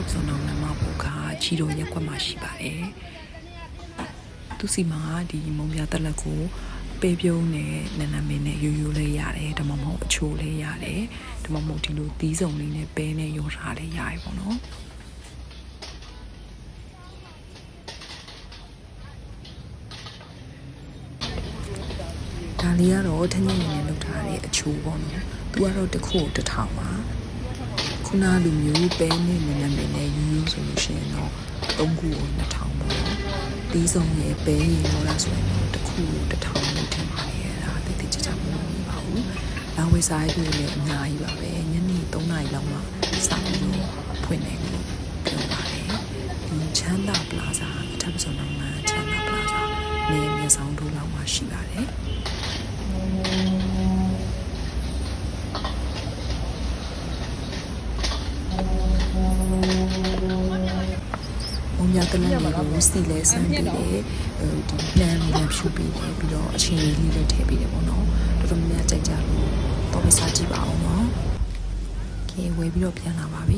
ပ်စုံအောင်လမ်းမပေါ်ကချီတော်ရက်ကွက်မှာရှိပါတယ်သူစီမှာဒီမုံပြတက်လက်ကိုပေးပြုံးနဲ့နန်းနမင်းနဲ့ရိုးရိုးလေးရတယ်ဒါမှမဟုတ်အချိုလေးရတယ်ဒါမှမဟုတ်ဒီလိုသီးစုံလေးနဲ့ပဲနဲ့ရောထားလေးရတယ်ပေါ့နော်ဒါလေးကတော့ထင်းထင်းနဲ့လုပ်ထားတဲ့အချိုပေါ့နော်သူကတော့တစ်ခု1000ပါခုနလိုမျိုးပဲနဲ့နန်းနမင်းနဲ့ရိုးရိုးဆိုလို့ရှိရင်တော့3ခုကို2000ပေါ့သီးစုံရဲ့ပဲရေရောလားဆိုရင်တော့တစ်ခု1000လို့ထင်ပါတယ်ဒါတိတိကျကျမလို့မပါဘူးလာဝယ်စားရည်လည်းအများကြီးပါပဲညနေ3နာရီလောက်မှစပြီးတော့ဖွင့်နေလို့ပြောပါတယ်ဒီချမ်းသာပလာဇာအထက်ဆုံးတော့မှချမ်းသာပလာဇာနေမြေဆောင်တို့လောက်မှရှိပါတယ်ညတလန်ကိုစီလဲဆန်းပြီးတယ်ဒီလမ်းလေးဖြူပြီးတယ်ပြီးတော့အချင်းလေးလည်းထည့်ပြီးတယ်ပေါ့နော်တော်တော်များများကြိုက်ကြလို့တော့မစားကြည့်ပါအောင်နော်ကဲဝယ်ပြီးတော့ပြန်လာပါပြီ